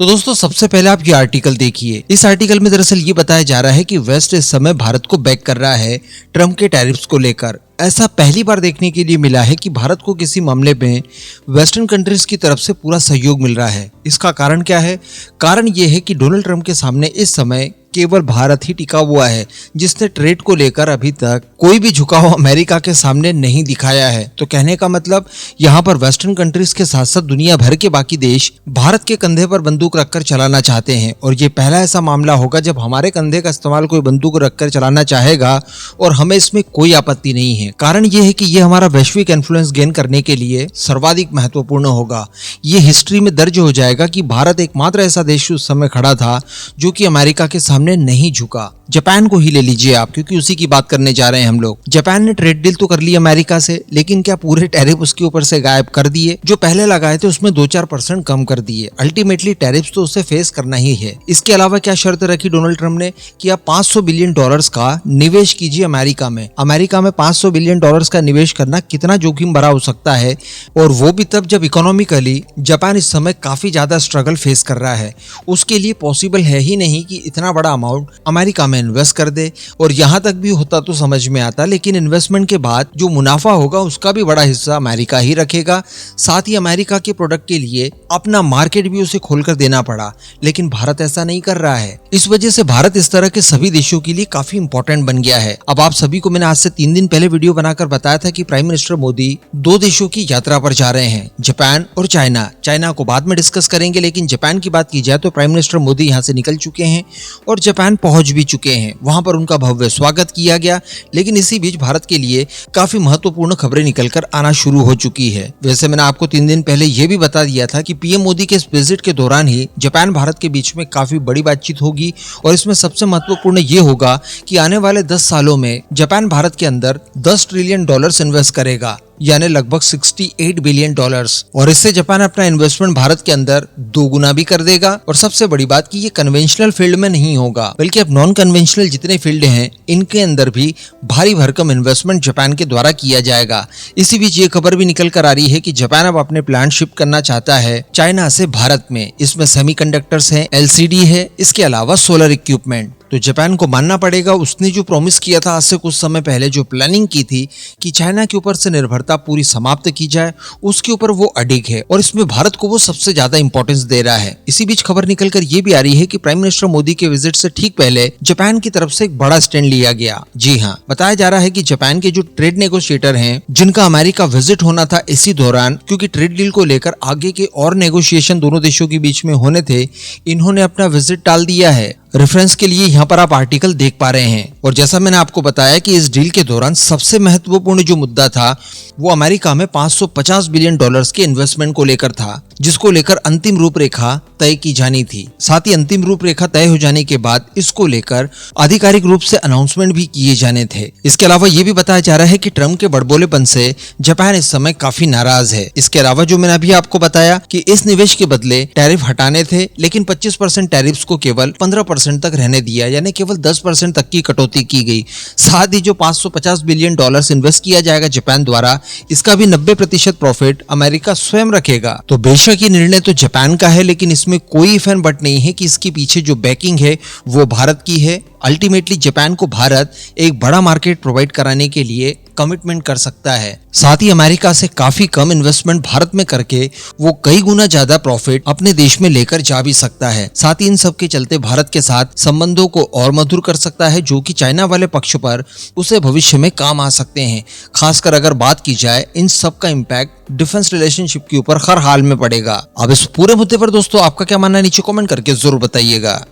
तो दोस्तों सबसे पहले आप ये आर्टिकल देखिए। इस आर्टिकल में दरअसल ये बताया जा रहा है कि वेस्ट इस समय भारत को बैक कर रहा है ट्रम्प के टैरिफ्स को लेकर। ऐसा पहली बार देखने के लिए मिला है कि भारत को किसी मामले में वेस्टर्न कंट्रीज की तरफ से पूरा सहयोग मिल रहा है। इसका कारण क्या है? कारण ये है कि डोनाल्ड ट्रम्प के सामने इस समय केवल भारत ही टिका हुआ है, जिसने ट्रेड को लेकर अभी तक कोई भी झुकाव अमेरिका के सामने नहीं दिखाया है। तो कहने का मतलब यहाँ पर वेस्टर्न कंट्रीज के साथ साथ दुनिया भर के बाकी देश भारत के कंधे पर बंदूक रखकर चलाना चाहते हैं, और ये पहला ऐसा मामला होगा जब हमारे कंधे का इस्तेमाल कोई बंदूक रखकर चलाना चाहेगा और हमें इसमें कोई आपत्ति नहीं है। कारण ये है कि ये हमारा वैश्विक इन्फ्लुएंस गेन करने के लिए सर्वाधिक महत्वपूर्ण होगा। ये हिस्ट्री में दर्ज हो जाएगा कि भारत एकमात्र ऐसा देश उस समय खड़ा था जो कि अमेरिका के सामने नहीं झुका। जापान को ही ले लीजिए आप, क्योंकि उसी की बात करने जा रहे हैं हम लोग। जापान ने ट्रेड डील तो कर ली अमेरिका से, लेकिन क्या पूरे टैरिफ उसके ऊपर से गायब कर दिए? जो पहले लगाए थे उसमें 2-4% कम कर दिए। अल्टीमेटली टैरिफ तो उसे फेस करना ही है। इसके अलावा क्या शर्त रखी डोनाल्ड ट्रम्प ने कि आप $500 बिलियन का निवेश कीजिए अमेरिका में। अमेरिका में $500 बिलियन का निवेश करना कितना जोखिम भरा हो सकता है, और वो भी तब जब इकोनॉमिकली जापान इस समय काफी ज्यादा स्ट्रगल फेस कर रहा है। उसके लिए पॉसिबल है ही नहीं कि इतना बड़ा अमाउंट अमेरिका में इन्वेस्ट कर दे। और यहाँ तक भी होता तो समझ में आता, लेकिन इन्वेस्टमेंट के बाद जो मुनाफा होगा उसका भी बड़ा हिस्सा अमेरिका ही रखेगा। साथ ही अमेरिका के प्रोडक्ट के लिए अपना मार्केट भी उसे खोलकर देना पड़ा, लेकिन भारत ऐसा नहीं कर रहा है। इस वजह से भारत इस तरह के सभी देशों के लिए काफी इंपॉर्टेंट बन गया है। अब आप सभी को मैंने आज से 3 दिन पहले वीडियो बनाकर बताया था कि प्राइम मिनिस्टर मोदी 2 देशों की यात्रा पर जा रहे हैं, जापान और चाइना। चाइना को बाद में डिस्कस करेंगे, लेकिन जापान की बात की जाए तो प्राइम मिनिस्टर मोदी यहाँ से निकल चुके हैं और जापान पहुंच भी चुके हैं। वहां पर उनका भव्य स्वागत किया गया, लेकिन इसी बीच भारत के लिए काफी महत्वपूर्ण खबरें निकलकर आना शुरू हो चुकी है। वैसे मैंने आपको 3 दिन पहले यह भी बता दिया था कि पीएम मोदी के इस विजिट के दौरान ही जापान भारत के बीच में काफी बड़ी बातचीत होगी, और इसमें सबसे महत्वपूर्ण ये होगा कि आने वाले 10 सालों में जापान भारत के अंदर $10 ट्रिलियन इन्वेस्ट करेगा, यानी लगभग $68 बिलियन, और इससे जापान अपना इन्वेस्टमेंट भारत के अंदर 2 गुना भी कर देगा। और सबसे बड़ी बात कि ये कन्वेंशनल फील्ड में नहीं होगा, बल्कि अब नॉन कन्वेंशनल जितने फील्ड हैं इनके अंदर भी भारी भरकम इन्वेस्टमेंट जापान के द्वारा किया जाएगा। इसी बीच ये खबर भी निकल कर आ रही है कि जापान अब अपने प्लांट शिफ्ट करना चाहता है चाइना से भारत में। इसमें सेमीकंडक्टर्स हैं, LCD है, इसके अलावा सोलर इक्विपमेंट। तो जापान को मानना पड़ेगा, उसने जो प्रॉमिस किया था आज से कुछ समय पहले, जो प्लानिंग की थी कि चाइना के ऊपर से निर्भरता पूरी समाप्त की जाए, उसके ऊपर वो अडिग है, और इसमें भारत को वो सबसे ज्यादा इंपॉर्टेंस दे रहा है। इसी बीच खबर निकलकर ये भी आ रही है कि प्राइम मिनिस्टर मोदी के विजिट से ठीक पहले जापान की तरफ से एक बड़ा स्टैंड लिया गया। जी हाँ, बताया जा रहा है कि जापान के जो ट्रेड नेगोशिएटर हैं, जिनका अमेरिका विजिट होना था इसी दौरान, क्योंकि ट्रेड डील को लेकर आगे के और नेगोशिएशन दोनों देशों के बीच में होने थे, इन्होंने अपना विजिट टाल दिया है। रेफरेंस के लिए यहाँ पर आप आर्टिकल देख पा रहे हैं। और जैसा मैंने आपको बताया कि इस डील के दौरान सबसे महत्वपूर्ण जो मुद्दा था वो अमेरिका में $550 बिलियन के इन्वेस्टमेंट को लेकर था, जिसको लेकर अंतिम रूपरेखा तय की जानी थी। साथ ही अंतिम रूपरेखा तय हो जाने के बाद इसको लेकर आधिकारिक रूप से अनाउंसमेंट भी किए जाने थे। इसके अलावा ये भी बताया जा रहा है कि ट्रम्प के बड़बोलेपन से जापान इस समय काफी नाराज है। इसके अलावा जो मैंने अभी आपको बताया कि इस निवेश के बदले टैरिफ हटाने थे, लेकिन 25% टैरिफ्स को केवल 15% तक रहने दिया, यानी केवल 10% तक की कटौती की गई। साथ ही जो $550 बिलियन इन्वेस्ट किया जाएगा जापान द्वारा, इसका भी 90% प्रॉफिट अमेरिका स्वयं रखेगा। तो बेशक ये निर्णय तो जापान का है, लेकिन इसमें कोई इफ एंड बट नहीं है कि इसके पीछे जो बैकिंग है वो भारत की है। अल्टीमेटली जापान को भारत एक बड़ा मार्केट प्रोवाइड कराने के लिए कमिटमेंट कर सकता है। साथ ही अमेरिका से काफी कम इन्वेस्टमेंट भारत में करके वो कई गुना ज्यादा प्रॉफिट अपने देश में लेकर जा भी सकता है। साथ ही इन सब के चलते भारत के साथ संबंधों को और मधुर कर सकता है, जो कि चाइना वाले पक्ष पर उसे भविष्य में काम आ सकते हैं। खासकर अगर बात की जाए, इन सब का इम्पैक्ट डिफेंस रिलेशनशिप के ऊपर हर हाल में पड़ेगा। अब इस पूरे मुद्दे पर दोस्तों आपका क्या मानना है, नीचे कमेंट करके जरूर बताइएगा।